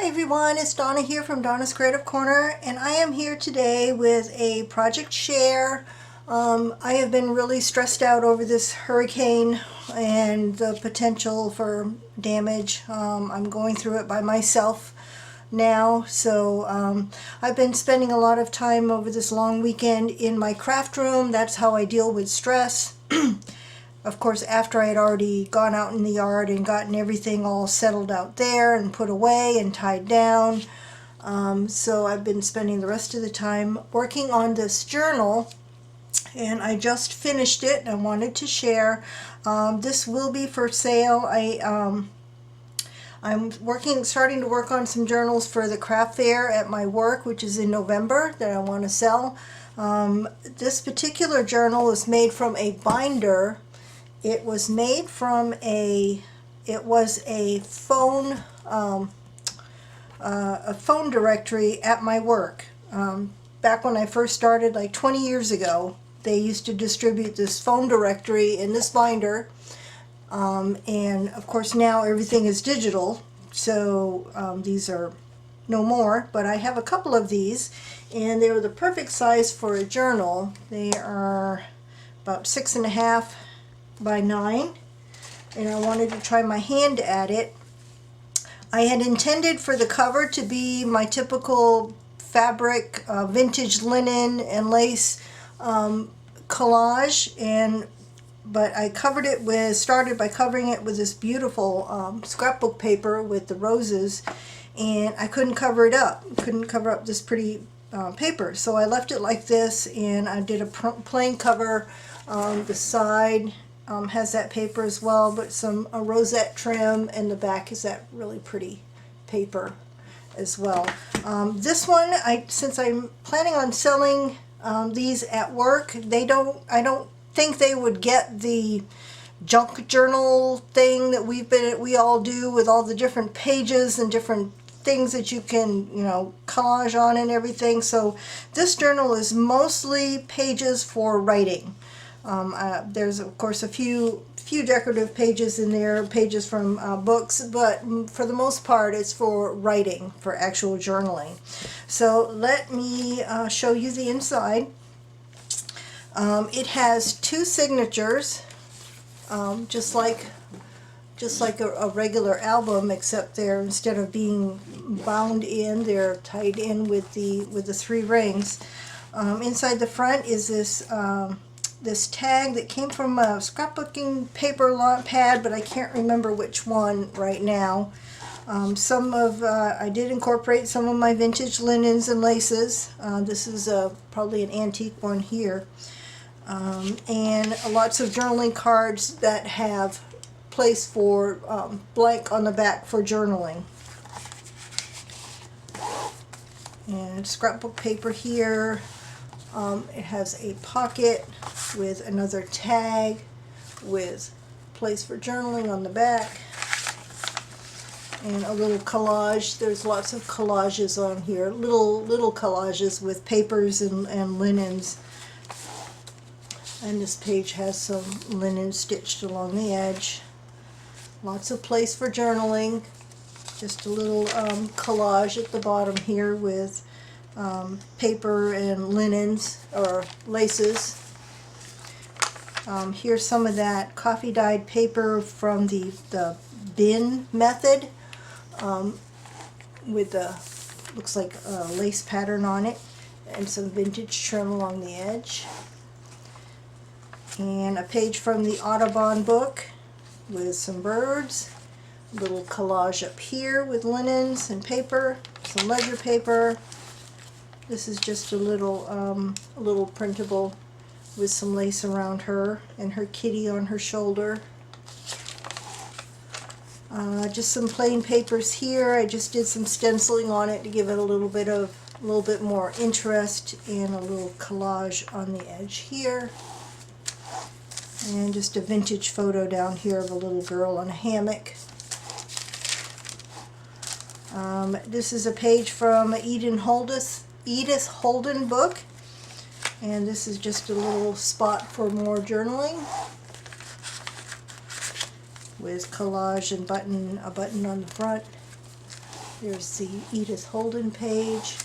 Hi everyone, it's Donna here from Donna's Creative Corner, and I am here today with a project share. I have been really stressed out over this hurricane and the potential for damage. I'm going through it by myself now, so I've been spending a lot of time over this long weekend in my craft room. That's how I deal with stress. Of course, after I had already gone out in the yard and gotten everything all settled out there and put away and tied down. So I've been spending the rest of the time working on this journal, and I just finished it and I wanted to share. This will be for sale. I'm starting to work on some journals for the craft fair at my work, which is in November, that I want to sell. This particular journal is made from a binder. It was made from a phone directory at my work. Back when I first started, like 20 years ago, they used to distribute this phone directory in this binder. And of course now everything is digital, so these are no more, but I have a couple of these, and they're the perfect size for a journal. They are about 6.5 by 9, and I wanted to try my hand at it. I had intended for the cover to be my typical fabric, vintage linen and lace collage, but I started by covering it with this beautiful scrapbook paper with the roses, and I couldn't cover it up. Couldn't cover up this pretty paper, so I left it like this, and I did a plain cover. The side has that paper as well, but some rosette trim, and the back is that really pretty paper as well. This one, since I'm planning on selling these at work, I don't think they would get the junk journal thing that we all do, with all the different pages and different things that you can, collage on and everything. So this journal is mostly pages for writing. There's of course a few decorative pages in there, pages from books, but for the most part it's for writing, for actual journaling. So let me show you the inside. It has 2 signatures, just like a regular album, except instead of being bound in, they're tied in with the 3 rings. Inside the front is this tag that came from a scrapbooking paper pad, but I can't remember which one right now. I did incorporate some of my vintage linens and laces. This is probably an antique one here. And lots of journaling cards that have place for blank on the back for journaling. And scrapbook paper here. It has a pocket with another tag with place for journaling on the back, and a little collage. There's lots of collages on here, little collages with papers and linens. And this page has some linen stitched along the edge. Lots of place for journaling. Just a little collage at the bottom here with paper and linens or laces. Here's some of that coffee dyed paper from the bin method, with looks like a lace pattern on it, and some vintage trim along the edge. And a page from the Audubon book with some birds. A little collage up here with linens and paper, some ledger paper. This is just a little printable with some lace around her and her kitty on her shoulder. Just some plain papers here. I just did some stenciling on it to give it a little bit more interest, and a little collage on the edge here. And just a vintage photo down here of a little girl on a hammock. This is a page from Edith Holden book, and this is just a little spot for more journaling with collage and a button on the front. There's the Edith Holden page.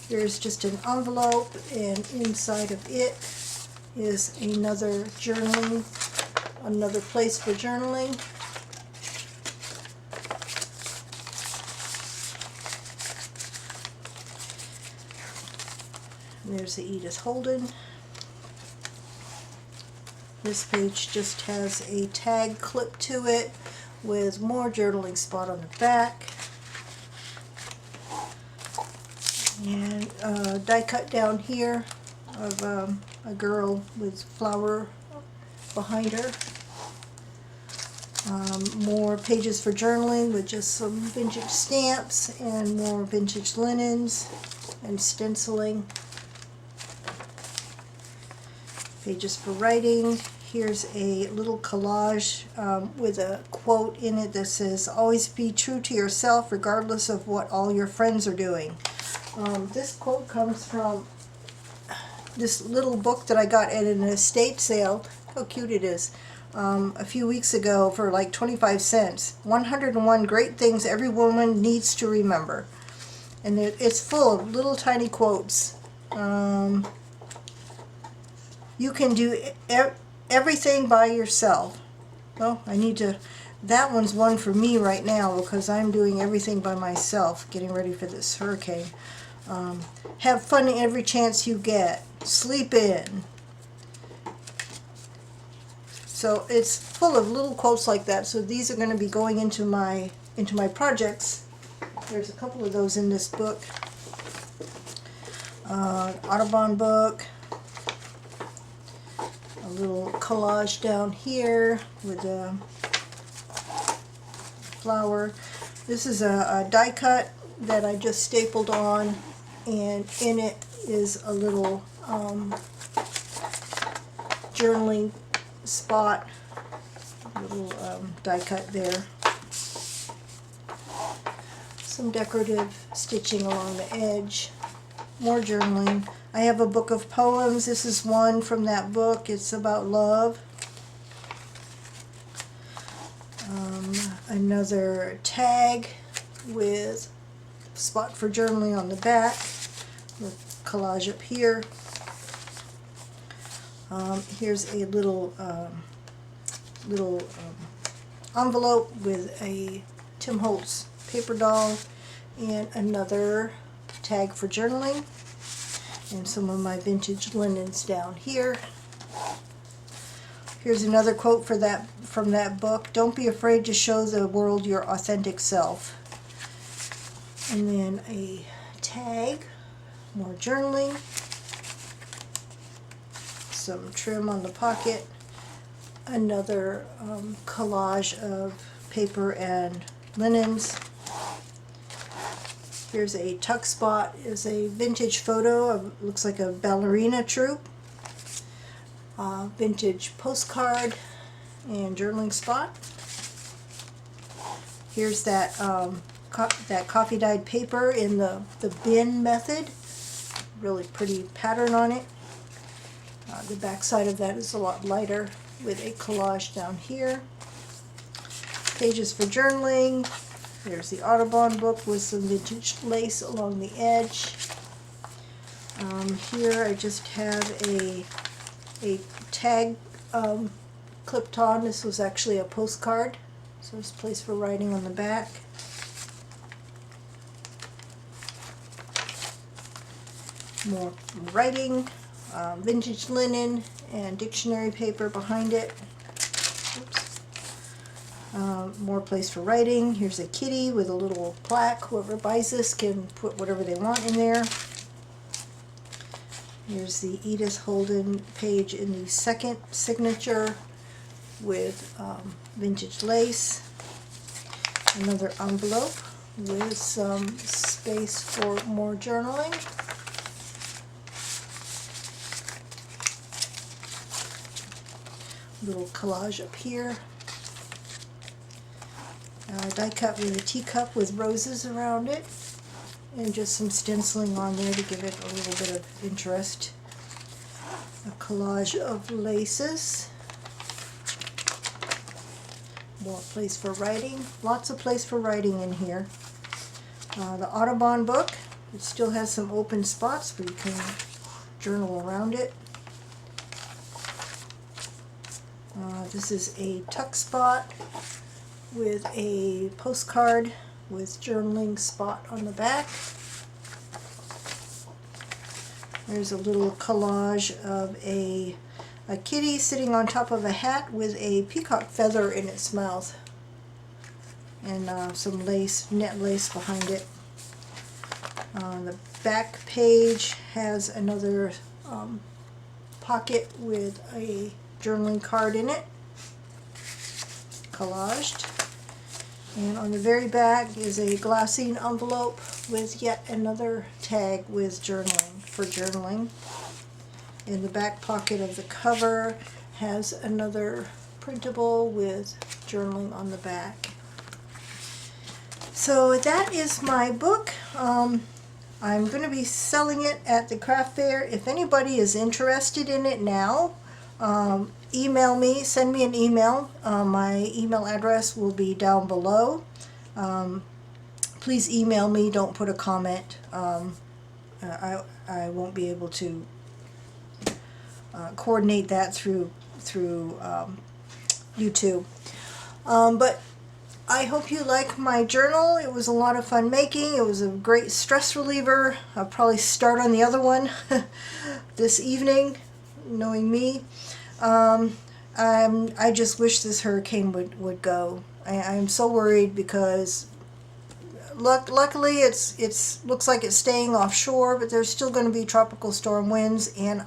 There's just an envelope, and inside of it is another journaling, another place for journaling. And there's the Edith Holden. This page just has a tag clip to it with more journaling spot on the back. And die cut down here of a girl with flower behind her. More pages for journaling with just some vintage stamps and more vintage linens and stenciling. Pages for writing. Here's a little collage with a quote in it that says, "Always be true to yourself regardless of what all your friends are doing." This quote comes from this little book that I got at an estate sale. How cute it is. A few weeks ago for like 25 cents. 101 Great Things Every Woman Needs to Remember. And it's full of little tiny quotes. You can do everything by yourself. Well, that one's one for me right now because I'm doing everything by myself, getting ready for this hurricane. Have fun every chance you get. Sleep in. So it's full of little quotes like that. So these are going to be going into my projects. There's a couple of those in this book. Audubon book. A little collage down here with a flower. This is a die cut that I just stapled on, and in it is a little journaling spot, little die cut there. Some decorative stitching along the edge. More journaling. I have a book of poems. This is one from that book. It's about love. Another tag with spot for journaling on the back. With collage up here. Here's a little envelope with a Tim Holtz paper doll and another tag for journaling. And some of my vintage linens down here. Here's another quote from that book. Don't be afraid to show the world your authentic self. And then a tag, more journaling, some trim on the pocket, another collage of paper and linens. Here's a tuck spot, is a vintage photo of, looks like a ballerina troupe. Vintage postcard and journaling spot. Here's that that coffee dyed paper in the bin method. Really pretty pattern on it. The back side of that is a lot lighter with a collage down here. Pages for journaling. There's the Audubon book with some vintage lace along the edge. Here I just have a tag clipped on. This was actually a postcard, so there's a place for writing on the back. More writing, vintage linen and dictionary paper behind it. Oops. More place for writing. Here's a kitty with a little plaque. Whoever buys this can put whatever they want in there. Here's the Edith Holden page in the second signature with vintage lace. Another envelope with some space for more journaling. Little collage up here. Die cut with a teacup with roses around it. And just some stenciling on there to give it a little bit of interest. A collage of laces. More place for writing. Lots of place for writing in here. The Audubon book. It still has some open spots, but you can journal around it. This is a tuck spot with a postcard with journaling spot on the back. There's a little collage of a kitty sitting on top of a hat with a peacock feather in its mouth, and some lace, net lace behind it. The back page has another pocket with a journaling card in it, collaged. And on the very back is a glassine envelope with yet another tag with journaling, for journaling. In the back pocket of the cover has another printable with journaling on the back. So that is my book. I'm going to be selling it at the craft fair. If anybody is interested in it now, email me, send me an email. My email address will be down below. Please email me, don't put a comment. I won't be able to coordinate that through YouTube. But I hope you like my journal. It was a lot of fun making. It was a great stress reliever. I'll probably start on the other one this evening, knowing me. I just wish this hurricane would go. I'm so worried because luckily it's looks like it's staying offshore, but there's still going to be tropical storm winds, and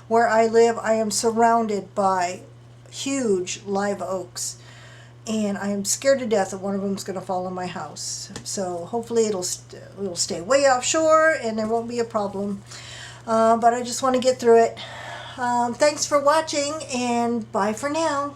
where I live, I am surrounded by huge live oaks, and I am scared to death that one of them is going to fall on my house. So hopefully it'll stay way offshore and there won't be a problem. But I just want to get through it. Thanks for watching, and bye for now.